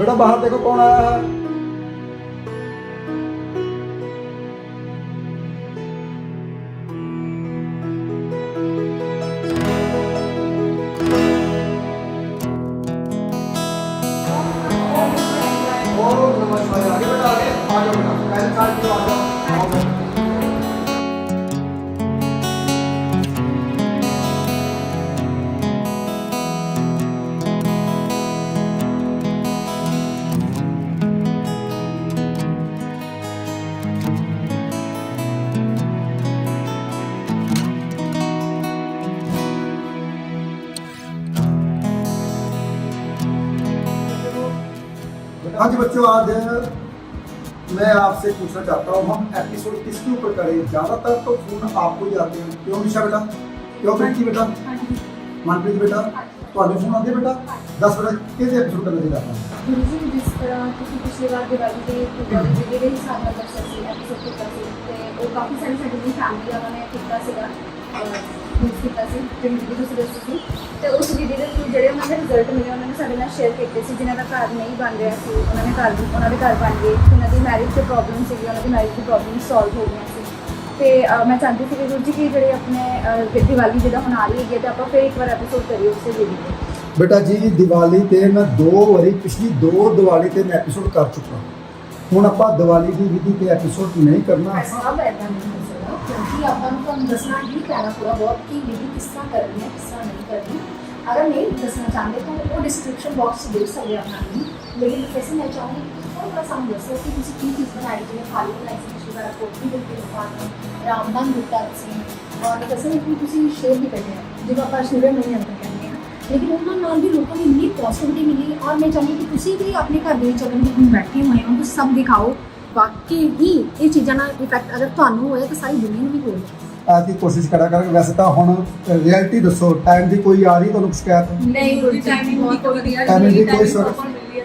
बेटा बाहर देखो कौन आया है। ओम नमः शिवाय। आगे बेटा आगे आ जाओ बेटा, पहले साइड पे आ जाओ। आओ बेटा। हाँ जी बच्चों, आज मैं आपसे पूछना चाहता हूँ हम एपिसोड किसके ऊपर करें। ज़्यादातर तो फोन आपको ही आते हैं, क्यों निशा बेटा, क्यों प्रीति बेटा, मनप्रीत बेटा, तो फोन आते बेटा 10 मिनट किस एपिसोड करने जाता है। जिस तरह ਤੁਸੀਂ ਪਿਛਲੀ ਵਾਰ ਦੀਵਾਲੀ ਦੇ ਵੀਡੀਓ ਦੇ ਹਿਸਾਬ ਨਾਲ ਦੱਸਿਆ ਸੀ ਐਪੀਸੋਡ ਕੀਤਾ ਸੀ ਤੇ ਉਹ ਕਾਫੀ ਸਾਰੀ ਸਾਡੀ ਫੈਮਿਲੀ ਵਾਲਿਆਂ ਨੇ ਕੀਤਾ ਸੀਗਾ ਯੂਜ਼ ਕੀਤਾ ਸੀ ਜਿਹੜੀ ਵੀਡੀਓ ਤੁਸੀਂ ਦੱਸੀ ਸੀ ਤੇ ਉਸ ਵੀਡੀਓ ਦੇ ਥਰੂ ਜਿਹੜੇ ਉਹਨਾਂ ਦੇ ਰਿਜ਼ਲਟ ਮਿਲੇ ਉਹਨਾਂ ਨੇ ਸਾਡੇ ਨਾਲ ਸ਼ੇਅਰ ਕੀਤੇ ਸੀ। ਜਿਨ੍ਹਾਂ ਦਾ ਘਰ ਨਹੀਂ ਬਣ ਰਿਹਾ ਸੀ ਉਹਨਾਂ ਦੇ ਘਰ ਬਣ ਗਏ, ਉਹਨਾਂ ਦੀ ਮੈਰਿਜ ਤੇ ਪ੍ਰੋਬਲਮ ਸੀਗੀ, ਉਹਨਾਂ ਦੀ ਮੈਰਿਜ ਦੀ ਪ੍ਰੋਬਲਮ ਸੋਲਵ ਹੋ ਗਈਆਂ ਸੀ। ਤੇ ਮੈਂ ਚਾਹੁੰਦੀ ਸੀ ਗੁਰੂ ਜੀ ਕਿ ਜਿਹੜੇ ਆਪਣੇ ਦੀਵਾਲੀ ਜਿਹੜਾ ਹੁਣ ਆ ਰਹੀ ਹੈਗੀ ਤੇ ਆਪਾਂ ਫਿਰ ਇੱਕ ਵਾਰ ਐਪੀਸੋਡ ਕਰੀਏ ਉਸੇ ਵੀਡੀਓ ਤੇ। बेटा जी दिवाली ते मैं 2 वारी पिछली 2 दिवाली ते मैं एपिसोड कर चुका हूँ। आप दिवाली की विधि ते एपिसोड नहीं करना। सब ऐसा नहीं हो सकता क्योंकि अपन को दसना ही पैना थोड़ा बहुत कि विधि किस तरह करनी है, किस तरह नहीं करनी। अगर नहीं दसना चाहते तो वो डिस्क्रिप्शन बॉक्स से देख सकते अपना नहीं, लेकिन वैसे मैं चाहूँगी कि थोड़ा सा हम दसो कि किसी की चीज़ बनाई जिन्हें खाली बनाई सी पिछली बार कोठी बिल्कुल दुकान रामबन बूटा सी और वैसे नहीं शेयर भी करते हैं जिन्होंने आप सूर्य मनी अंतर कहते हैं, लेकिन उन्होंने नाल भी लोगों को इन्नी पॉजिटिविटी मिली। और मैं चाहूँगी कि तुसी भी अपने घर ਦੇ ਜਦੋਂ ਵੀ ਬੈਠੇ ਹੋਏ ਹੋ ਤੁਸੀਂ ਸਭ ਦਿਖਾਓ ਵਾਕਈ ਹੀ ਇਹ ਚੀਜ਼ਾਂ ਨਾਲ ਇਫੈਕਟ ਅਗਰ ਤੁਹਾਨੂੰ ਹੋਇਆ ਤਾਂ ਸਾਰੀ ਦੁਨੀਆ ਨੂੰ ਵੀ ਹੋਏਗਾ। आज की कोशिश करा कर। वैसे तो हम रियलिटी दसो टाइम की कोई आ रही तो शिकायत नहीं गुड टाइमिंग बहुत बढ़िया टाइमिंग की कोई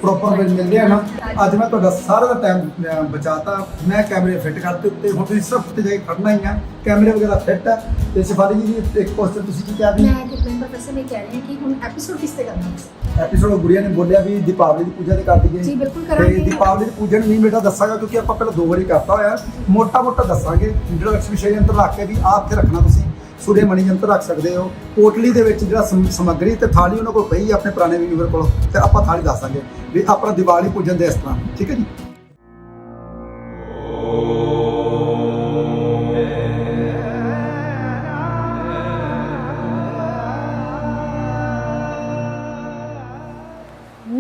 प्रॉपर मिल रही है ना। अज मैं तो सारा का टाइम बचाता, मैं कैमरे फिट करते उत्ते हुण तुसीं सिर्फ उत्ते जाके खड़ना ही है, कैमरे वगैरह फिट है। तो शिफाली जी एक क्वेश्चन तुसीं की क्या भी मैं कितने प्रोफेसर ने कह रहे हैं कि हम एपिसोड किस ते करना है। एपिसोड गुड़िया ने बोलिया भी दीपावली की पूजा ते कर दीजिए जी बिल्कुल करांगे। दीपावली की पूजन नहीं बेटा दसांगा क्योंकि आप पहले 2 बारी करता होया मोटा मोटा दसांगे। इंट्रोडक्शन विषय यंत्र रख के भी आप ते रखना तुसीं सूर्य मणि यंत्र रख सकते हो। पोटली ਦੇ ਵਿੱਚ ਜਿਹੜਾ ਸਮੱਗਰੀ ਤੇ ਥਾਲੀ ਉਹਨਾਂ ਕੋਲ ਪਈ ਆਪਣੇ ਪੁਰਾਣੇ ਵੀਵਰ ਕੋਲ ਤੇ ਆਪਾਂ ਥਾਲੀ ਦੱਸਾਂਗੇ ਵੀ ਆਪਣਾ ਦੀਵਾਲੀ ਪੂਜਨ ਦੇ ਇਸ ਤਰ੍ਹਾਂ। ਠੀਕ ਹੈ ਜੀ।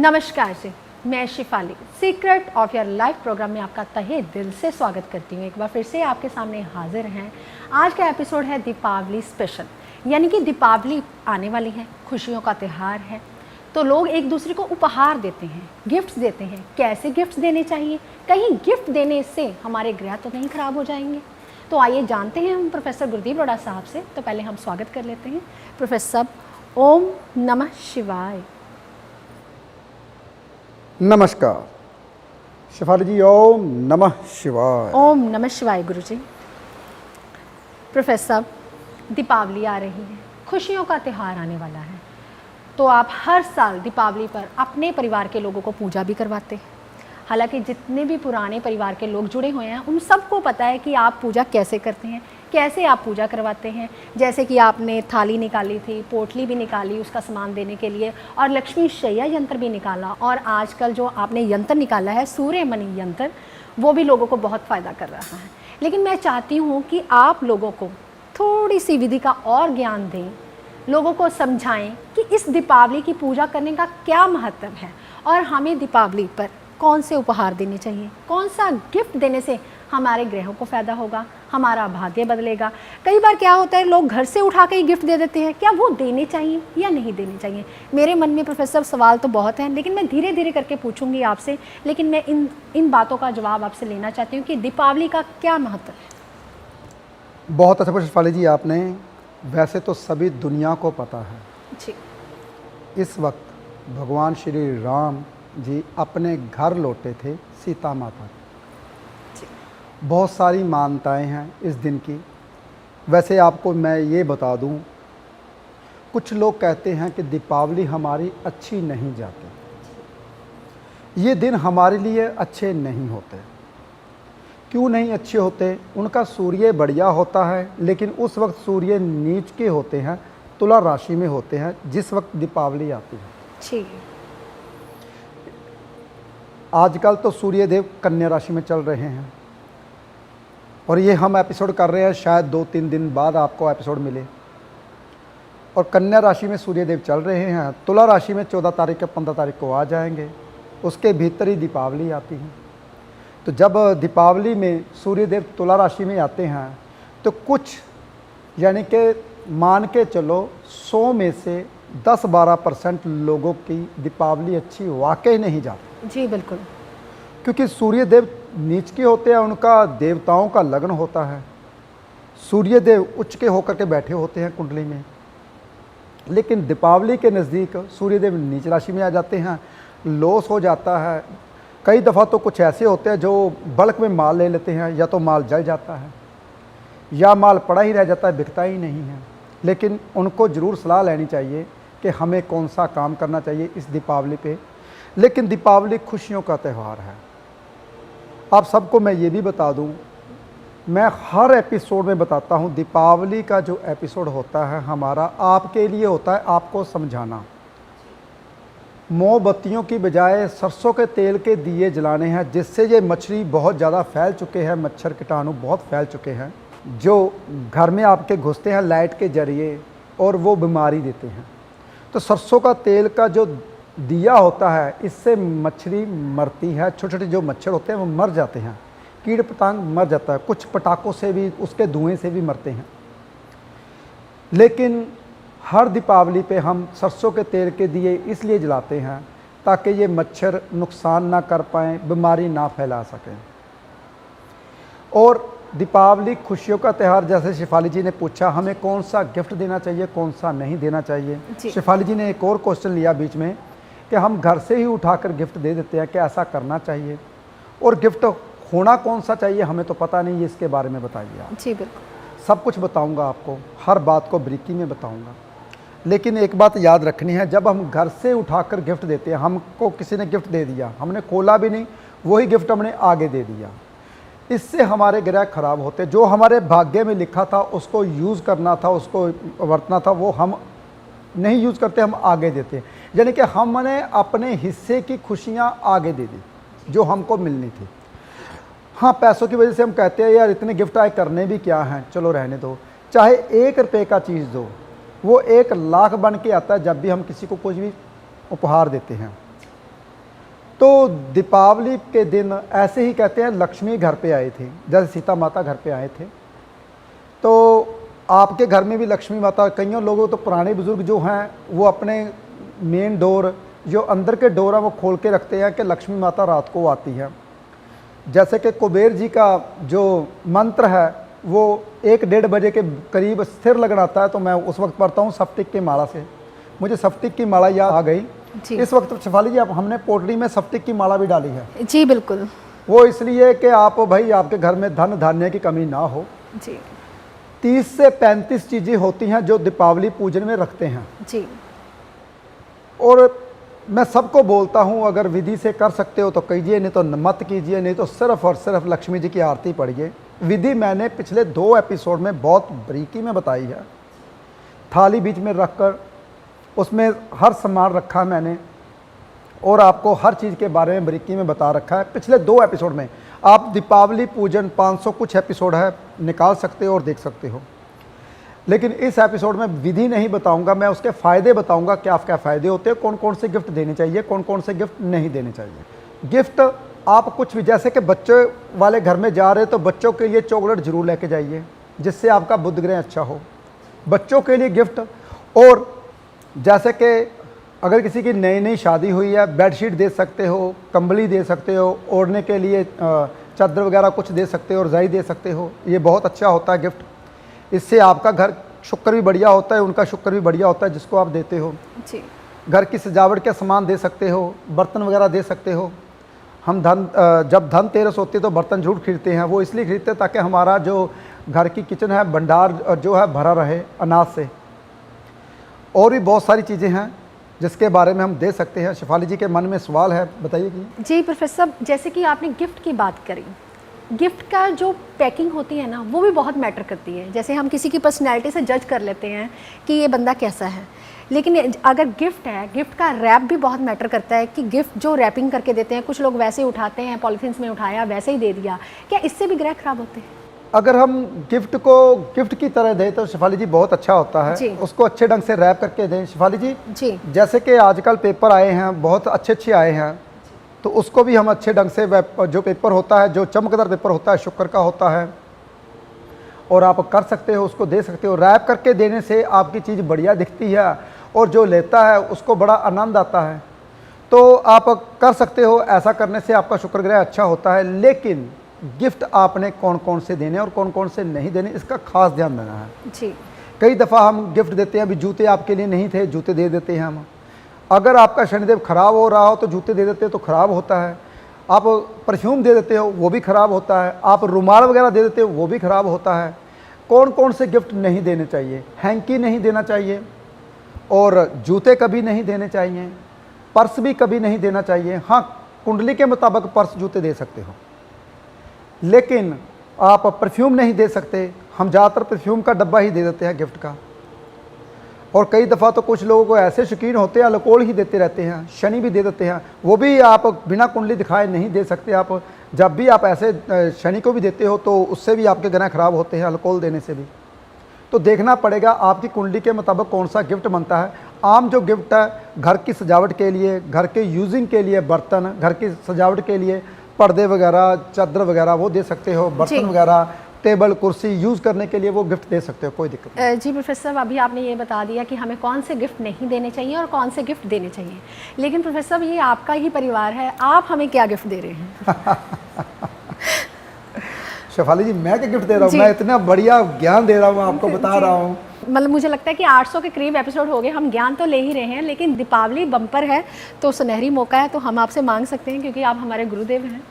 नमस्कार जी, मैं Shifali secret of your life programme में आपका तहे दिल से स्वागत करती हूँ। एक बार फिर से आपके सामने हाजिर हैं। आज का एपिसोड है दीपावली स्पेशल, यानी कि दीपावली आने वाली है, खुशियों का त्यौहार है, तो लोग एक दूसरे को उपहार देते हैं, गिफ्ट्स देते हैं। कैसे गिफ्ट्स देने चाहिए, कहीं गिफ्ट देने से हमारे ग्रह तो नहीं खराब हो जाएंगे? तो आइए जानते हैं हम प्रोफेसर गुरदीप रोड़ा साहब से। तो पहले हम स्वागत कर लेते हैं प्रोफेसर साहब। ओम नमः शिवाय। नमस्कार शिफाली जी, ओम नमः शिवाय। ओम नमः शिवाय गुरु जी। प्रोफेसर साहब, दीपावली आ रही है, खुशियों का त्यौहार आने वाला है, तो आप हर साल दीपावली पर अपने परिवार के लोगों को पूजा भी करवाते हैं। हालांकि जितने भी पुराने परिवार के लोग जुड़े हुए हैं उन सबको पता है कि आप पूजा कैसे करते हैं, कैसे आप पूजा करवाते हैं। जैसे कि आपने थाली निकाली थी, पोटली भी निकाली उसका सामान देने के लिए, और लक्ष्मी शैया यंत्र भी निकाला, और आजकल जो आपने यंत्र निकाला है सूर्य मणि यंत्र, वो भी लोगों को बहुत फ़ायदा कर रहा है। लेकिन मैं चाहती हूँ कि आप लोगों को थोड़ी सी विधि का और ज्ञान दें, लोगों को समझाएं कि इस दीपावली की पूजा करने का क्या महत्व है और हमें दीपावली पर कौन से उपहार देने चाहिए, कौन सा गिफ्ट देने से हमारे ग्रहों को फ़ायदा होगा, हमारा भाग्य बदलेगा। कई बार क्या होता है, लोग घर से उठा के ही गिफ्ट दे देते हैं, क्या वो देने चाहिए या नहीं देने चाहिए? मेरे मन में प्रोफेसर सवाल तो बहुत हैं, लेकिन मैं धीरे धीरे करके पूछूंगी आपसे। लेकिन मैं इन बातों का जवाब आपसे लेना चाहती हूँ कि दीपावली का क्या महत्व है। बहुत अच्छा पूछा शिफाली जी आपने। वैसे तो सभी दुनिया को पता है जी, इस वक्त भगवान श्री राम जी अपने घर लौटे थे सीता माता जी। बहुत सारी मान्यताएं हैं इस दिन की। वैसे आपको मैं ये बता दूं, कुछ लोग कहते हैं कि दीपावली हमारी अच्छी नहीं जाती, ये दिन हमारे लिए अच्छे नहीं होते। क्यों नहीं अच्छे होते? उनका सूर्य बढ़िया होता है, लेकिन उस वक्त सूर्य नीच के होते हैं, तुला राशि में होते हैं, जिस वक्त दीपावली आती है। जी। आजकल तो सूर्य देव कन्या राशि में चल रहे हैं, और ये हम एपिसोड कर रहे हैं, शायद 2-3 दिन बाद आपको एपिसोड मिले। और कन्या राशि में सूर्य देव चल रहे हैं, तुला राशि में 14 तारीख या 15 तारीख को आ जाएंगे, उसके भीतर ही दीपावली आती है। तो जब दीपावली में सूर्य देव तुला राशि में आते हैं, तो कुछ यानी कि मान के चलो 100 में से 10-12% लोगों की दीपावली अच्छी वाकई नहीं जाती। जी बिल्कुल। क्योंकि सूर्य देव नीच के होते हैं, उनका देवताओं का लग्न होता है, सूर्य देव उच्च के होकर के बैठे होते हैं कुंडली में। लेकिन दीपावली के नज़दीक सूर्य देव नीच राशि में आ जाते हैं, लॉस हो जाता है। कई दफ़ा तो कुछ ऐसे होते हैं जो बल्क में माल ले लेते हैं, या तो माल जल जाता है या माल पड़ा ही रह जाता है, बिकता ही नहीं है। लेकिन उनको ज़रूर सलाह लेनी चाहिए कि हमें कौन सा काम करना चाहिए इस दीपावली पे। लेकिन दीपावली खुशियों का त्यौहार है। आप सबको मैं ये भी बता दूं, मैं हर एपिसोड में बताता हूं, दीपावली का जो एपिसोड होता है हमारा आपके लिए होता है, आपको समझाना। मोमबत्तियों की बजाय सरसों के तेल के दिए जलाने हैं, जिससे ये मच्छरी बहुत ज़्यादा फैल चुके हैं, मच्छर कीटाणु बहुत फैल चुके हैं, जो घर में आपके घुसते हैं लाइट के जरिए और वो बीमारी देते हैं। तो सरसों का तेल का जो दिया होता है, इससे मच्छरी मरती है, छोटे छोटे जो मच्छर होते हैं वो मर जाते हैं, कीड़ पतंग मर जाता है, कुछ पटाखों से भी, उसके धुएं से भी मरते हैं। लेकिन हर दीपावली पे हम सरसों के तेल के दिए इसलिए जलाते हैं ताकि ये मच्छर नुकसान ना कर पाएँ, बीमारी ना फैला सकें। और दीपावली खुशियों का त्यौहार, जैसे शेफाली जी ने पूछा हमें कौन सा गिफ्ट देना चाहिए, कौन सा नहीं देना चाहिए। शेफाली जी ने एक और क्वेश्चन लिया बीच में कि हम घर से ही उठाकर गिफ्ट दे देते हैं, क्या ऐसा करना चाहिए? और गिफ्ट होना कौन सा चाहिए हमें तो पता नहीं है, इसके बारे में बताइए आप। जी बिल्कुल। सब कुछ बताऊंगा आपको, हर बात को बारीकी में बताऊंगा। लेकिन एक बात याद रखनी है, जब हम घर से उठाकर गिफ्ट देते हैं, हमको किसी ने गिफ्ट दे दिया, हमने खोला भी नहीं, वही गिफ्ट हमने आगे दे दिया, इससे हमारे ग्रह खराब होते। जो हमारे भाग्य में लिखा था, उसको यूज़ करना था, उसको वरतना था, वो हम नहीं यूज़ करते, हम आगे देते। यानी कि हमने अपने हिस्से की खुशियाँ आगे दे दी जो हमको मिलनी थी। हाँ, पैसों की वजह से हम कहते हैं यार इतने गिफ्ट आए, करने भी क्या हैं, चलो रहने दो। चाहे 1 रुपये का चीज़ दो, वो 1 लाख बन के आता है जब भी हम किसी को कुछ भी उपहार देते हैं। तो दीपावली के दिन ऐसे ही कहते हैं लक्ष्मी घर पे आए थे, जैसे सीता माता घर पे आए थे। तो आपके घर में भी लक्ष्मी माता, कईयों लोगों तो पुराने बुजुर्ग जो हैं वो अपने मेन डोर, जो अंदर के डोर है, वो खोल के रखते हैं कि लक्ष्मी माता रात को आती है। जैसे कि कुबेर जी का जो मंत्र है वो 1-1:30 बजे के करीब स्थिर लगनाता है, तो मैं उस वक्त पढ़ता हूँ सप्तिक की माला से। मुझे सप्तिक की माला याद आ गई इस वक्त। शेफाली जी, आप हमने पोटली में सप्तिक की माला भी डाली है। जी बिल्कुल। वो इसलिए कि आप भाई आपके घर में धन धान्य की कमी ना हो। जी। 30 से 35 चीज़ें होती हैं जो दीपावली पूजन में रखते हैं। जी। और मैं सबको बोलता हूँ, अगर विधि से कर सकते हो तो कीजिए, नहीं तो मत कीजिए, नहीं तो सिर्फ और सिर्फ लक्ष्मी जी की आरती पढ़िए। विधि मैंने पिछले 2 एपिसोड में बहुत बारीकी में बताई है। थाली बीच में रखकर उसमें हर सामान रखा मैंने, और आपको हर चीज़ के बारे में बारीकी में बता रखा है पिछले 2 एपिसोड में। आप दीपावली पूजन 500 कुछ एपिसोड है, निकाल सकते हो और देख सकते हो। लेकिन इस एपिसोड में विधि नहीं बताऊंगा, मैं उसके फ़ायदे बताऊंगा, क्या क्या फ़ायदे होते हैं, कौन कौन से गिफ्ट देने चाहिए, कौन कौन से गिफ्ट नहीं देने चाहिए। गिफ्ट आप कुछ भी, जैसे कि बच्चे वाले घर में जा रहे तो बच्चों के लिए चॉकलेट ज़रूर लेके जाइए, जिससे आपका बुध ग्रह अच्छा हो। बच्चों के लिए गिफ्ट, और जैसे कि अगर किसी की नई नई शादी हुई है, बेडशीट दे सकते हो, कंबली दे सकते हो, ओढ़ने के लिए चादर वगैरह कुछ दे सकते हो, और रज़ाई दे सकते हो। ये बहुत अच्छा होता है गिफ्ट। इससे आपका घर शुक्र भी बढ़िया होता है, उनका शुक्र भी बढ़िया होता है जिसको आप देते हो। जी। घर की सजावट के सामान दे सकते हो, बर्तन वगैरह दे सकते हो। हम जब धनतेरस होती है तो बर्तन जरूर खरीदते हैं। वो इसलिए खरीदते हैं ताकि हमारा जो घर की किचन है, भंडार जो है भरा रहे अनाज से। और भी बहुत सारी चीज़ें हैं जिसके बारे में हम दे सकते हैं। शेफाली जी के मन में सवाल है, बताइए कि। जी प्रोफेसर, जैसे कि आपने गिफ्ट की बात करी, गिफ्ट का जो पैकिंग होती है ना वो भी बहुत मैटर करती है। जैसे हम किसी की पर्सनैलिटी से जज कर लेते हैं कि ये बंदा कैसा है, लेकिन अगर गिफ्ट है, गिफ्ट का रैप भी बहुत मैटर करता है कि गिफ्ट जो रैपिंग करके देते हैं, कुछ लोग वैसे ही उठाते हैं, पॉलीथीन्स में उठाया वैसे ही दे दिया, क्या इससे भी ग्रह खराब होते हैं? अगर हम गिफ्ट को गिफ्ट की तरह दें तो शेफाली जी बहुत अच्छा होता जी। है, उसको अच्छे ढंग से रैप करके दें। शेफाली जी जी जैसे कि आजकल पेपर आए हैं, बहुत अच्छे आए हैं, तो उसको भी हम अच्छे ढंग से जो पेपर होता है, जो चमकदार पेपर होता है, शुक्र का होता है, और आप कर सकते हो, उसको दे सकते हो। रैप करके देने से आपकी चीज़ बढ़िया दिखती है और जो लेता है उसको बड़ा आनंद आता है। तो आप कर सकते हो, ऐसा करने से आपका शुक्र ग्रह अच्छा होता है। लेकिन गिफ्ट आपने कौन कौन से देने और कौन कौन से नहीं देने, इसका खास ध्यान देना है। जी। कई दफ़ा हम गिफ्ट देते हैं, अभी जूते आपके लिए नहीं थे, जूते दे देते हैं हम। अगर आपका शनिदेव खराब हो रहा हो तो जूते दे देते हो तो खराब होता है। आप परफ्यूम दे देते हो वो भी खराब होता है। आप रुमाल वगैरह दे देते हो वो भी खराब होता है। कौन कौन से गिफ्ट नहीं देने चाहिए? हैंकी नहीं देना चाहिए, और जूते कभी नहीं देने चाहिए, पर्स भी कभी नहीं देना चाहिए। हाँ, कुंडली के मुताबिक पर्स जूते दे सकते हो, लेकिन आप परफ्यूम नहीं दे सकते। हम ज़्यादातर परफ्यूम का डब्बा ही दे देते हैं गिफ्ट का। और कई दफ़ा तो कुछ लोगों को ऐसे शौकीन होते हैं, अल्कोहल ही देते रहते हैं, शनि भी दे देते हैं, वो भी आप बिना कुंडली दिखाए नहीं दे सकते। आप जब भी आप ऐसे शनि को भी देते हो तो उससे भी आपके ग्रह खराब होते हैं, अल्कोहल देने से भी। तो देखना पड़ेगा आपकी कुंडली के मुताबिक कौन सा गिफ्ट बनता है। आम जो गिफ्ट है घर की सजावट के लिए, घर के यूजिंग के लिए, बर्तन, घर की सजावट के लिए पर्दे वगैरह, चादर वगैरह वो दे सकते हो, बर्तन वगैरह, टेबल कुर्सी यूज़ करने के लिए वो गिफ्ट दे सकते हो, कोई दिक्कत नहीं। जी प्रोफेसर, अभी आपने ये बता दिया कि हमें कौन से गिफ्ट नहीं देने चाहिए और कौन से गिफ्ट देने चाहिए, लेकिन प्रोफेसर ये आपका ही परिवार है, आप हमें क्या गिफ्ट दे रहे हैं? शेफाली जी मैं क्या गिफ्ट दे रहा हूँ? मैं इतना बढ़िया ज्ञान दे रहा हूँ, आपको बता रहा हूँ। मतलब मुझे लगता है कि 800 के करीब एपिसोड हो गए, हम ज्ञान तो ले ही रहे हैं, लेकिन दीपावली बम्पर है तो सुनहरी मौका है, तो हम आपसे मांग सकते हैं क्योंकि आप हमारे गुरुदेव हैं।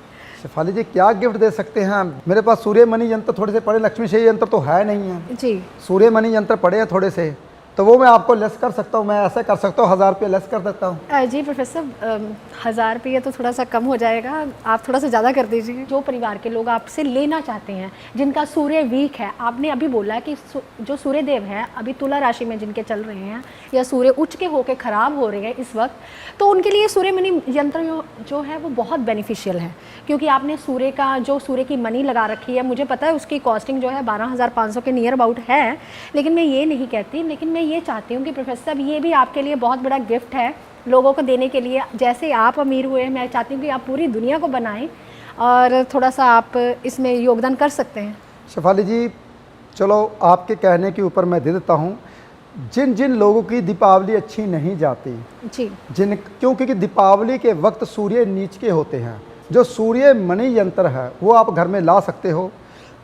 शेफाली जी क्या गिफ्ट दे सकते हैं? मेरे पास सूर्य मणि यंत्र थोड़े से पड़े, लक्ष्मी शही यंत्र तो है नहीं है जी। सूर्य मणि यंत्र पड़े हैं थोड़े से, तो वो मैं आपको लेस कर सकता हूँ। मैं ऐसा कर सकता हूँ, 1000 रुपये लेस कर देता हूँ। जी प्रोफेसर, 1000 रुपये तो थोड़ा सा कम हो जाएगा, आप थोड़ा सा ज़्यादा कर दीजिए। जो परिवार के लोग आपसे लेना चाहते हैं, जिनका सूर्य वीक है, आपने अभी बोला कि जो सूर्य देव हैं अभी तुला राशि में जिनके चल रहे हैं या सूर्य उच्च के होकर ख़राब हो रहे हैं इस वक्त, तो उनके लिए सूर्य मणि यंत्र जो है वो बहुत बेनिफिशियल है, क्योंकि आपने सूर्य का जो सूर्य की मणि लगा रखी है, मुझे पता है उसकी कॉस्टिंग जो है 12,500 के नियर अबाउट है, लेकिन मैं ये नहीं कहती, लेकिन मैं ये चाहती हूँ कि प्रोफेसर साहब ये भी आपके लिए बहुत बड़ा गिफ्ट है लोगों को देने के लिए। जैसे आप अमीर हुए, मैं चाहती हूँ कि आप पूरी दुनिया को बनाएं और थोड़ा सा आप इसमें योगदान कर सकते हैं। शेफाली जी चलो आपके कहने के ऊपर मैं दे देता हूँ। जिन जिन लोगों की दीपावली अच्छी नहीं जाती जी, क्योंकि दीपावली के वक्त सूर्य नीच के होते हैं, जो सूर्य मणि यंत्र है वो आप घर में ला सकते हो।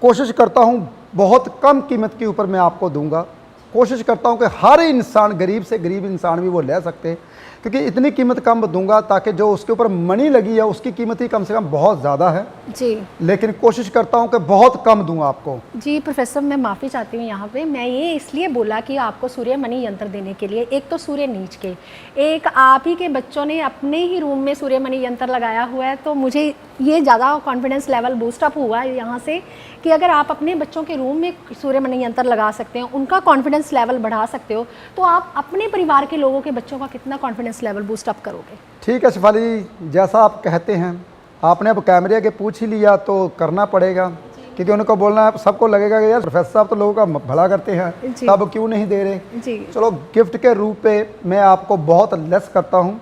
कोशिश करता हूँ बहुत कम कीमत के ऊपर मैं आपको दूंगा। कोशिश करता हूँ कि हर इंसान, गरीब से गरीब इंसान भी वो ले सकते, क्योंकि इतनी कीमत कम दूंगा ताकि जो उसके ऊपर मणि लगी है उसकी कीमत ही कम से कम बहुत ज़्यादा है जी, लेकिन कोशिश करता हूँ कि बहुत कम दूंगा आपको। जी प्रोफेसर, मैं माफ़ी चाहती हूँ यहाँ पे। मैं ये इसलिए बोला कि आपको सूर्य मणि यंत्र देने के लिए, एक तो सूर्य नीच के, एक आप ही के बच्चों ने अपने ही रूम में सूर्य मणि यंत्र लगाया हुआ है, तो मुझे ये ज़्यादा कॉन्फिडेंस लेवल बूस्टअप हुआ है यहाँ से कि अगर आप अपने बच्चों के रूम में सूर्य मणि यंत्र लगा सकते हैं, उनका कॉन्फिडेंस लेवल बढ़ा सकते हो, तो आप अपने परिवार के लोगों के बच्चों का कितना कॉन्फिडेंस लेवल बूस्टअप करोगे। ठीक है शेफाली जी, जैसा आप कहते हैं, आपने अब कैमरे के पूछ ही लिया तो करना पड़ेगा, क्योंकि उनको बोलना है, सबको लगेगा कि यार प्रोफेसर साहब तो लोगों का भला करते हैं, तब क्यों नहीं दे रहे जी। चलो गिफ्ट के रूप पे मैं आपको बहुत लेस करता हूँ,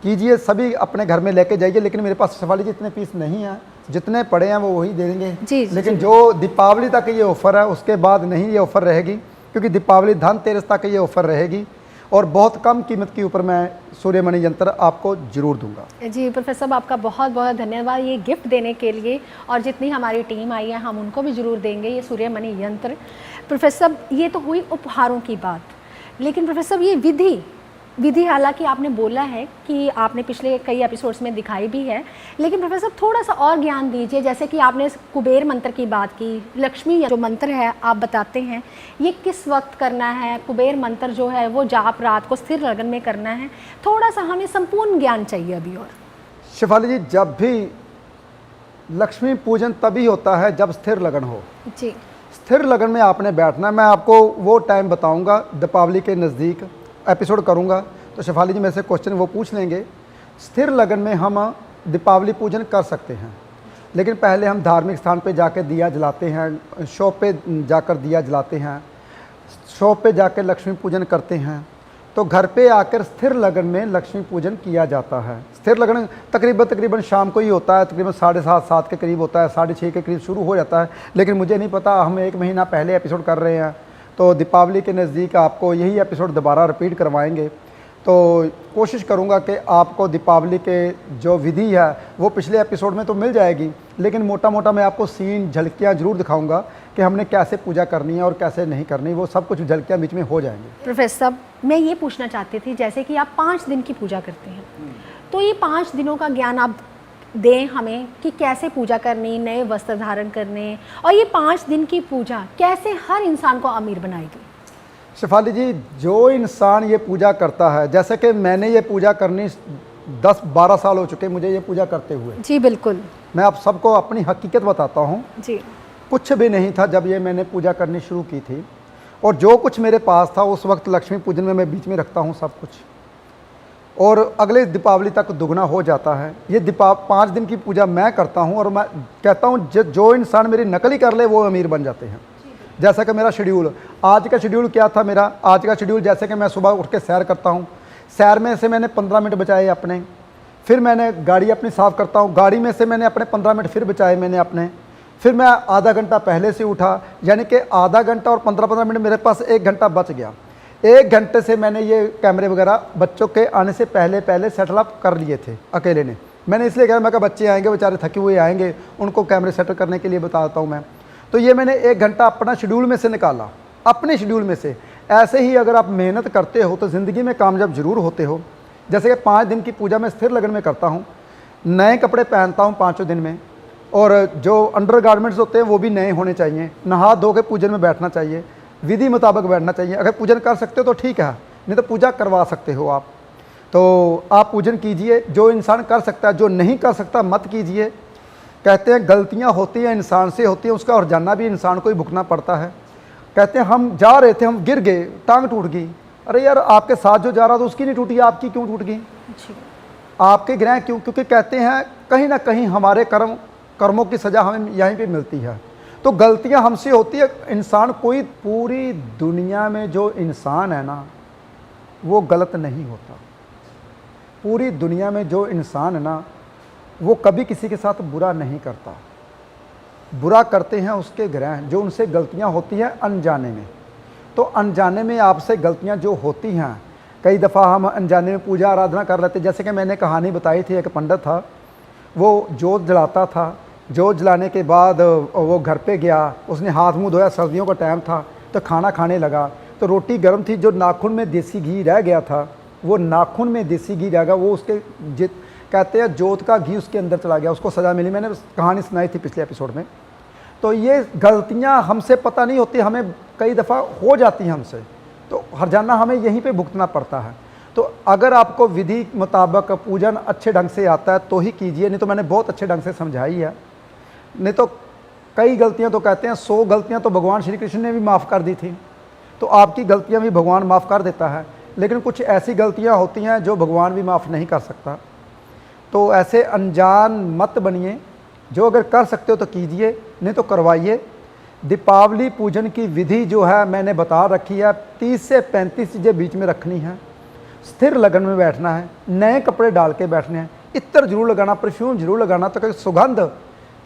कीजिए, सभी अपने घर में लेके जाइए। लेकिन मेरे पास शेफाली जी इतने पीस नहीं हैं, जितने पड़े हैं वो वही दे देंगे जी, लेकिन जो दीपावली तक ये ऑफ़र है उसके बाद नहीं ये ऑफ़र रहेगी, क्योंकि दीपावली धनतेरस तक ये ऑफ़र रहेगी और बहुत कम कीमत के ऊपर मैं सूर्य मणि यंत्र आपको ज़रूर दूंगा। जी प्रोफेसर साहब, आपका बहुत बहुत धन्यवाद ये गिफ्ट देने के लिए, और जितनी हमारी टीम आई है हम उनको भी ज़रूर देंगे ये सूर्य मणि यंत्र। प्रोफेसर साहब ये तो हुई उपहारों की बात, लेकिन प्रोफेसर साहब ये विधि विधि हालांकि आपने बोला है कि आपने पिछले कई एपिसोड्स में दिखाई भी है, लेकिन प्रोफेसर थोड़ा सा और ज्ञान दीजिए। जैसे कि आपने कुबेर मंत्र की बात की, लक्ष्मी जो मंत्र है आप बताते हैं ये किस वक्त करना है, कुबेर मंत्र जो है वो जाप रात को स्थिर लगन में करना है, थोड़ा सा हमें संपूर्ण ज्ञान चाहिए अभी। और शेफाली जी, जब भी लक्ष्मी पूजन तभी होता है जब स्थिर लगन हो। जी, स्थिर लगन में आपने बैठना है। मैं आपको वो टाइम बताऊंगा, दीपावली के नज़दीक एपिसोड करूंगा तो शेफाली जी मेरे से क्वेश्चन वो पूछ लेंगे। स्थिर लगन में हम दीपावली पूजन कर सकते हैं, लेकिन पहले हम धार्मिक स्थान पे जाकर दिया जलाते हैं, शॉप पे जाकर दिया जलाते हैं, शॉप पे जाकर लक्ष्मी पूजन करते हैं। तो घर पे आकर स्थिर लगन में लक्ष्मी पूजन किया जाता है। स्थिर लगन तकरीबन शाम को ही होता है, तकरीबन 7:30 के करीब होता है, 6:30 के करीब शुरू हो जाता है। लेकिन मुझे नहीं पता, हम 1 महीना पहले एपिसोड कर रहे हैं तो दीपावली के नज़दीक आपको यही एपिसोड दोबारा रिपीट करवाएंगे। तो कोशिश करूंगा कि आपको दीपावली के जो विधि है वो पिछले एपिसोड में तो मिल जाएगी, लेकिन मोटा मोटा मैं आपको सीन झलकियाँ ज़रूर दिखाऊंगा कि हमने कैसे पूजा करनी है और कैसे नहीं करनी, वो सब कुछ झलकियाँ बीच में हो जाएंगी। प्रोफेसर साहब मैं ये पूछना चाहती थी, जैसे कि आप 5 दिन की पूजा करते हैं, तो ये 5 दिनों का ज्ञान आप दें हमें कि कैसे पूजा करनी, नए वस्त्र धारण करने, और ये 5 दिन की पूजा कैसे हर इंसान को अमीर बनाएगी। शेफाली जी, जो इंसान ये पूजा करता है, जैसे कि मैंने ये पूजा करनी 10-12 साल हो चुके मुझे ये पूजा करते हुए। जी बिल्कुल, मैं आप सबको अपनी हकीकत बताता हूँ। जी, कुछ भी नहीं था जब ये मैंने पूजा करनी शुरू की थी, और जो कुछ मेरे पास था उस वक्त लक्ष्मी पूजन में मैं बीच में रखता हूँ सब कुछ, और अगले दीपावली तक दुगना हो जाता है। ये 5 दिन की पूजा मैं करता हूँ, और मैं कहता हूँ जो इंसान मेरी नकल ही कर ले वो अमीर बन जाते हैं। जैसा कि मेरा शेड्यूल, आज का शेड्यूल क्या था मेरा, आज का शेड्यूल जैसे कि मैं सुबह उठ के सैर करता हूँ, सैर में से मैंने 15 मिनट बचाए अपने, फिर मैंने गाड़ी अपनी साफ़ करता हूँ, गाड़ी में से मैंने अपने 15 मिनट फिर बचाए मैंने अपने, फिर मैं आधा घंटा पहले से उठा, यानी कि आधा घंटा और 15-15 मिनट मेरे पास 1 घंटा बच गया। 1 घंटे से मैंने ये कैमरे वगैरह बच्चों के आने से पहले सेटअप कर लिए थे अकेले ने। मैंने इसलिए कहा, मैं कहा बच्चे आएंगे बेचारे थके हुए आएंगे, उनको कैमरे सेटअप करने के लिए बताता हूँ मैं। तो ये मैंने 1 घंटा अपना शेड्यूल में से निकाला, अपने शेड्यूल में से। ऐसे ही अगर आप मेहनत करते हो तो ज़िंदगी में कामयाब ज़रूर होते हो। जैसे कि 5 दिन की पूजा मैं स्थिर लगन में करता हूँ, नए कपड़े पहनता हूँ 5 दिन में, और जो अंडर गारमेंट्स होते हैं वो भी नए होने चाहिए, नहा धो के पूजन में बैठना चाहिए, विधि मुताबिक बैठना चाहिए। अगर पूजन कर सकते हो तो ठीक है, नहीं तो पूजा करवा सकते हो आप। तो आप पूजन कीजिए, जो इंसान कर सकता है, जो नहीं कर सकता मत कीजिए। कहते हैं गलतियां होती हैं, इंसान से होती हैं, उसका हर्जाना भी इंसान को ही भुगतना पड़ता है। कहते हैं हम जा रहे थे, हम गिर गए, टांग टूट गई। अरे यार, आपके साथ जो जा रहा था उसकी नहीं टूटी, आपकी क्यों टूट गई? आपके गिरे क्यों? क्योंकि कहते हैं कहीं ना कहीं हमारे कर्मों की सज़ा हमें यहीं पे मिलती है। तो गलतियां हमसे होती है। इंसान कोई, पूरी दुनिया में जो इंसान है ना वो गलत नहीं होता। पूरी दुनिया में जो इंसान है ना वो कभी किसी के साथ बुरा नहीं करता। बुरा करते हैं उसके ग्रह, जो उनसे गलतियां होती हैं अनजाने में। तो अनजाने में आपसे गलतियां जो होती हैं, कई दफ़ा हम अनजाने में पूजा आराधना कर लेते। जैसे कि मैंने कहानी बताई थी, एक पंडित था, वो जोत जलाता था, जोत जलाने के बाद वो घर पे गया, उसने हाथ मुंह धोया, सर्दियों का टाइम था, तो खाना खाने लगा। तो रोटी गर्म थी, जो नाखून में देसी घी रह गया था, वो नाखून में देसी घी रह गया, वो उसके कहते हैं जोत का घी उसके अंदर चला गया, उसको सज़ा मिली। मैंने कहानी सुनाई थी पिछले एपिसोड में। तो ये गलतियां हमसे पता नहीं होती, हमें कई दफ़ा हो जाती हैं हमसे, तो हर्जाना हमें यहीं पे भुगतना पड़ता है। तो अगर आपको विधि मुताबिक पूजन अच्छे ढंग से आता है तो ही कीजिए, नहीं तो मैंने बहुत अच्छे ढंग से समझाई है। नहीं तो कई गलतियां, तो कहते हैं 100 गलतियां तो भगवान श्री कृष्ण ने भी माफ़ कर दी थी, तो आपकी गलतियां भी भगवान माफ़ कर देता है। लेकिन कुछ ऐसी गलतियां होती हैं जो भगवान भी माफ़ नहीं कर सकता। तो ऐसे अनजान मत बनिए, जो अगर कर सकते हो तो कीजिए, नहीं तो करवाइए। दीपावली पूजन की विधि जो है मैंने बता रखी है, 30 से 35 चीज़ें बीच में रखनी है, स्थिर लगन में बैठना है, नए कपड़े डाल के बैठने हैं, इत्र जरूर लगाना, परफ्यूम जरूर लगाना, तो सुगंध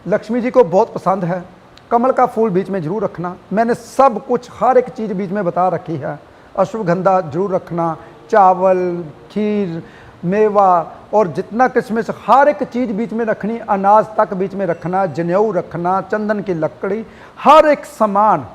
लक्ष्मी जी को बहुत पसंद है, कमल का फूल बीच में जरूर रखना। मैंने सब कुछ, हर एक चीज़ बीच में बता रखी है। अश्वगंधा जरूर रखना, चावल, खीर, मेवा और जितना किस्में, हर एक चीज़ बीच में रखनी, अनाज तक बीच में रखना, जनेऊ रखना, चंदन की लकड़ी, हर एक सामान।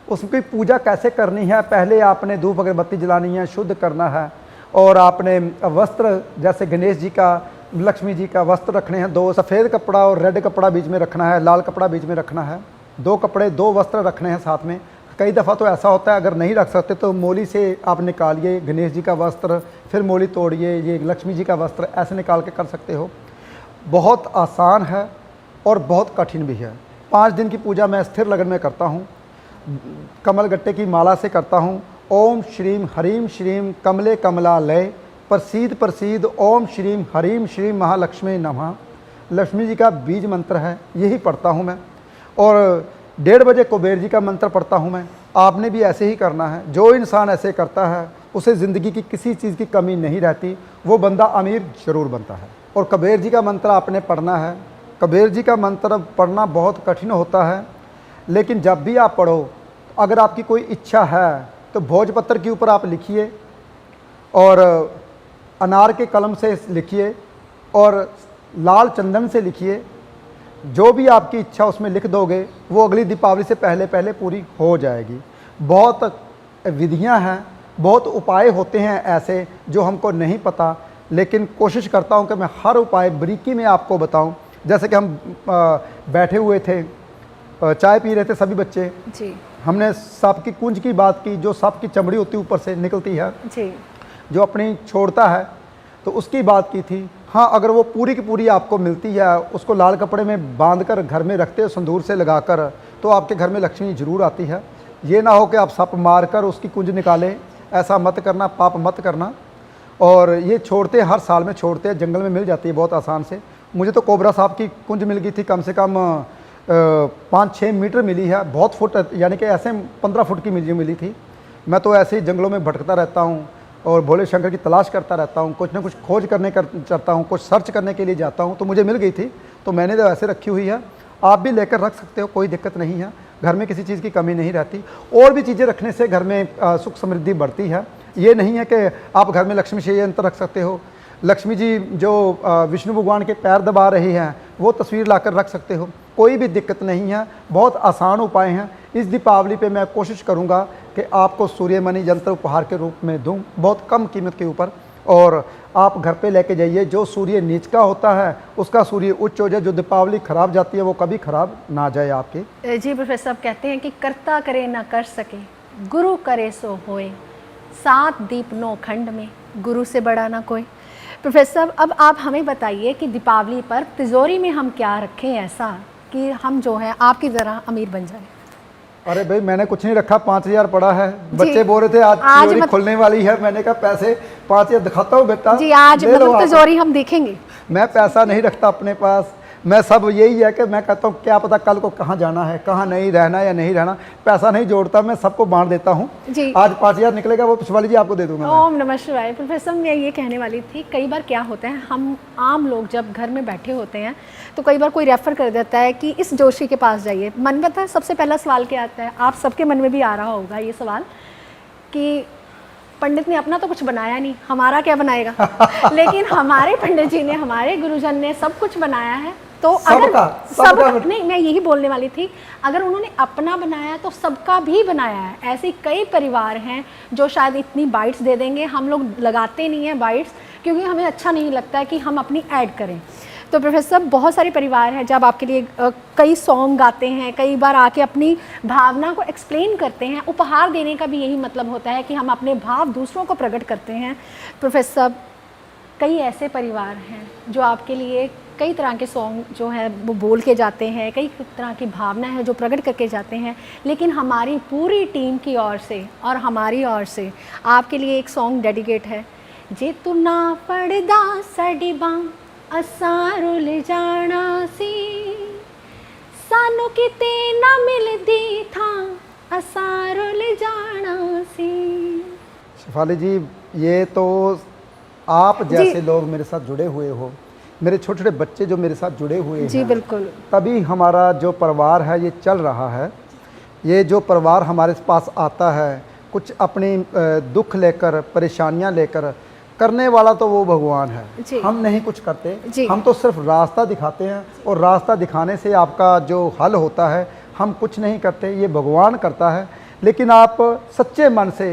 उसकी पूजा कैसे करनी है, पहले आपने धूप अगरबत्ती जलानी है, शुद्ध करना है, और आपने वस्त्र जैसे गणेश जी का, लक्ष्मी जी का वस्त्र रखने हैं, 2 सफ़ेद कपड़ा और रेड कपड़ा बीच में रखना है, लाल कपड़ा बीच में रखना है, 2 कपड़े 2 वस्त्र रखने हैं साथ में। कई दफ़ा तो ऐसा होता है अगर नहीं रख सकते तो मोली से आप निकालिए गणेश जी का वस्त्र, फिर मोली तोड़िए, ये लक्ष्मी जी का वस्त्र ऐसे निकाल के कर सकते हो। बहुत आसान है और बहुत कठिन भी है। 5 दिन की पूजा मैं स्थिर लगन में करता हूँ, कमल गट्टे की माला से करता हूँ। ओम श्रीम हरीम श्रीम कमले कमलालय प्रसीद प्रसीद ओम श्रीम हरीम श्रीम महालक्ष्मी नमः। लक्ष्मी जी का बीज मंत्र है, यही पढ़ता हूँ मैं। और 1:30 बजे कुबेर जी का मंत्र पढ़ता हूँ मैं। आपने भी ऐसे ही करना है। जो इंसान ऐसे करता है उसे ज़िंदगी की किसी चीज़ की कमी नहीं रहती, वो बंदा अमीर ज़रूर बनता है। और कबीर जी का मंत्र आपने पढ़ना है। कबीर जी का मंत्र पढ़ना बहुत कठिन होता है, लेकिन जब भी आप पढ़ो, अगर आपकी कोई इच्छा है तो भोजपत्र के ऊपर आप लिखिए और अनार के कलम से लिखिए और लाल चंदन से लिखिए। जो भी आपकी इच्छा उसमें लिख दोगे वो अगली दीपावली से पहले पहले पूरी हो जाएगी। बहुत विधियां हैं, बहुत उपाय होते हैं ऐसे जो हमको नहीं पता, लेकिन कोशिश करता हूं कि मैं हर उपाय बारीकी में आपको बताऊं। जैसे कि हम बैठे हुए थे, चाय पी रहे थे सभी बच्चे जी, हमने सांप की कुंज की बात की। जो सांप की चमड़ी होती है ऊपर से निकलती है जी, जो अपनी छोड़ता है, तो उसकी बात की थी। हाँ, अगर वो पूरी की पूरी आपको मिलती है, उसको लाल कपड़े में बांधकर घर में रखते हो संदूर से लगाकर, तो आपके घर में लक्ष्मी ज़रूर आती है। ये ना हो कि आप सांप मारकर उसकी कुंज निकालें, ऐसा मत करना, पाप मत करना। और ये छोड़ते हर साल में छोड़ते हैं, जंगल में मिल जाती है बहुत आसान से। मुझे तो कोबरा सांप की कुंज मिल गई थी, कम से कम 5-6 मीटर मिली है, बहुत फुट, यानी कि ऐसे 15 फुट की मिली थी। मैं तो ऐसे ही जंगलों में भटकता रहता हूँ और भोले शंकर की तलाश करता रहता हूँ, कुछ ना कुछ खोज करने चाहता हूँ, कुछ सर्च करने के लिए जाता हूँ। तो मुझे मिल गई थी, तो मैंने तो ऐसे रखी हुई है। आप भी लेकर रख सकते हो, कोई दिक्कत नहीं है। घर में किसी चीज़ की कमी नहीं रहती। और भी चीज़ें रखने से घर में सुख समृद्धि बढ़ती है। ये नहीं है कि आप घर में लक्ष्मी शेष यंत्र रख सकते हो। लक्ष्मी जी जो विष्णु भगवान के पैर दबा रही हैं, वो तस्वीर लाकर रख सकते हो, कोई भी दिक्कत नहीं है। बहुत आसान उपाय हैं। इस दीपावली पे मैं कोशिश करूंगा कि आपको सूर्यमणि यंत्र उपहार के रूप में दूं, बहुत कम कीमत के ऊपर, और आप घर पे लेके जाइए। जो सूर्य नीच का होता है उसका सूर्य उच्च हो जाए। जो दीपावली खराब जाती है वो कभी खराब ना जाए आपकी। जी प्रोफेसर साहब कहते हैं कि कर्ता करे ना कर सके, गुरु करे सो होए, 7 दीप 9 खंड में, गुरु से बड़ा ना कोई। प्रोफेसर साहब, अब आप हमें बताइए कि दीपावली पर तिजोरी में हम क्या रखें ऐसा कि हम जो है आपकी तरह अमीर बन जाए। अरे भाई, मैंने कुछ नहीं रखा, 5000 पड़ा है। बच्चे बोल रहे थे आज तिजोरी खुलने वाली है, मैंने कहा पैसे 5000 दिखाता हूँ बेटा जी, आज मतलब तिजोरी हम देखेंगे। मैं पैसा नहीं रखता अपने पास। मैं सब यही है कि मैं कहता हूँ क्या पता कल को कहाँ जाना है, कहाँ नहीं रहना या नहीं रहना। पैसा नहीं जोड़ता, मैं सबको बांट देता हूँ। आज 5000 निकलेगा, वो पिछवाली जी आपको दे दूंगा। ओम नमः शिवाय। प्रोफेसर, मैं ये कहने वाली थी, कई बार क्या होता है, हम आम लोग जब घर में बैठे होते हैं तो कई बार कोई रेफ़र कर देता है कि इस जोशी के पास जाइए। मन में था सबसे पहला सवाल क्या आता है, आप सबके मन में भी आ रहा होगा ये सवाल कि पंडित ने अपना तो कुछ बनाया नहीं, हमारा क्या बनाएगा। लेकिन हमारे पंडित जी ने, हमारे गुरुजन ने सब कुछ बनाया है। तो अगर सबका नहीं, मैं यही बोलने वाली थी, अगर उन्होंने अपना बनाया तो सबका भी बनाया है। ऐसे कई परिवार हैं जो शायद इतनी बाइट्स दे देंगे, हम लोग लगाते नहीं हैं बाइट्स, क्योंकि हमें अच्छा नहीं लगता है कि हम अपनी ऐड करें। तो प्रोफेसर, बहुत सारे परिवार हैं जब आपके लिए कई सॉन्ग गाते हैं, कई बार आके अपनी भावना को एक्सप्लेन करते हैं। उपहार देने का भी यही मतलब होता है कि हम अपने भाव दूसरों को प्रकट करते हैं। प्रोफेसर, कई ऐसे परिवार हैं जो आपके लिए कई तरह के सॉन्ग जो है वो बोल के जाते हैं, कई तरह की भावना है जो प्रकट करके जाते हैं, लेकिन हमारी पूरी टीम की ओर से और हमारी ओर से आपके लिए एक सॉन्ग डेडिकेट है। जे तू ना पड़दा साडी बां असां रुल जाना सी, सानू किते ना मिलदी थां असां रुल जाना सी। शेफाली जी, ये तो आप जैसे लोग मेरे साथ जुड़े हुए हो, मेरे छोटे छोटे बच्चे जो मेरे साथ जुड़े हुए जी हैं, बिल्कुल, तभी हमारा जो परिवार है ये चल रहा है। ये जो परिवार हमारे पास आता है कुछ अपनी दुख लेकर, परेशानियां लेकर, करने वाला तो वो भगवान है। हम नहीं कुछ करते, हम तो सिर्फ रास्ता दिखाते हैं, और रास्ता दिखाने से आपका जो हल होता है, हम कुछ नहीं करते, ये भगवान करता है। लेकिन आप सच्चे मन से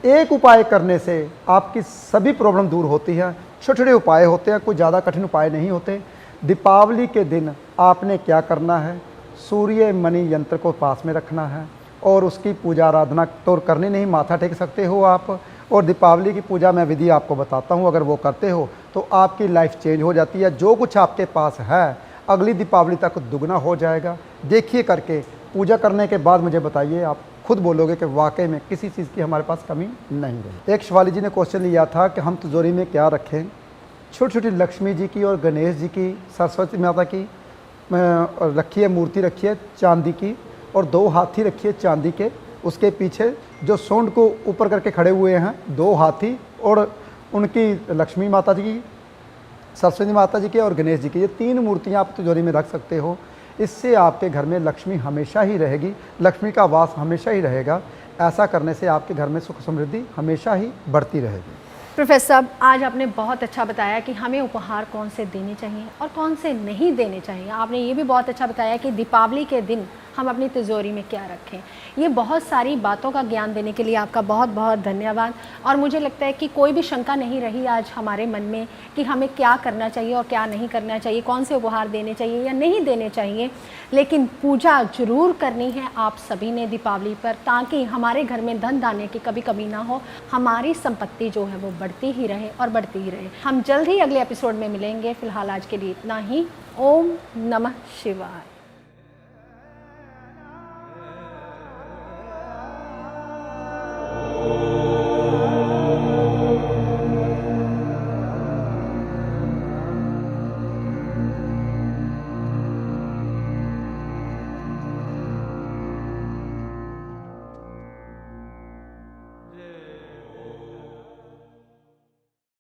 एक उपाय करने से आपकी सभी प्रॉब्लम दूर होती है। छोटे छोटे उपाय होते हैं, कोई ज़्यादा कठिन उपाय नहीं होते। दीपावली के दिन आपने क्या करना है, सूर्य मणि यंत्र को पास में रखना है और उसकी पूजा आराधना तो करनी नहीं, माथा टेक सकते हो आप। और दीपावली की पूजा मैं विधि आपको बताता हूँ, अगर वो करते हो तो आपकी लाइफ चेंज हो जाती है। जो कुछ आपके पास है अगली दीपावली तक दुगना हो जाएगा। देखिए करके, पूजा करने के बाद मुझे बताइए, आप खुद बोलोगे कि वाकई में किसी चीज़ की हमारे पास कमी नहीं रही। एक शिवाली जी ने क्वेश्चन लिया था कि हम तिजोरी में क्या रखें। छोटी छोटी लक्ष्मी जी की और गणेश जी की, सरस्वती माता की रखी है, मूर्ति रखी है चांदी की, और 2 हाथी रखिए चांदी के। उसके पीछे जो सूंड को ऊपर करके खड़े हुए हैं 2 हाथी, और उनकी लक्ष्मी माता जी की, सरस्वती माता जी की और गणेश जी की, ये 3 मूर्तियां आप तिजोरी में रख सकते हो। इससे आपके घर में लक्ष्मी हमेशा ही रहेगी, लक्ष्मी का वास हमेशा ही रहेगा। ऐसा करने से आपके घर में सुख समृद्धि हमेशा ही बढ़ती रहेगी। प्रोफेसर साहब, आज आपने बहुत अच्छा बताया कि हमें उपहार कौन से देने चाहिए और कौन से नहीं देने चाहिए। आपने ये भी बहुत अच्छा बताया कि दीपावली के दिन हम अपनी तिजोरी में क्या रखें। ये बहुत सारी बातों का ज्ञान देने के लिए आपका बहुत बहुत धन्यवाद। और मुझे लगता है कि कोई भी शंका नहीं रही आज हमारे मन में कि हमें क्या करना चाहिए और क्या नहीं करना चाहिए, कौन से उपहार देने चाहिए या नहीं देने चाहिए। लेकिन पूजा जरूर करनी है आप सभी ने दीपावली पर, ताकि हमारे घर में धन धान्य की कभी कमी ना हो, हमारी संपत्ति जो है वो बढ़ती ही रहे और बढ़ती ही रहे। हम जल्द ही अगले एपिसोड में मिलेंगे। फिलहाल आज के लिए इतना ही। ओम नमः शिवाय।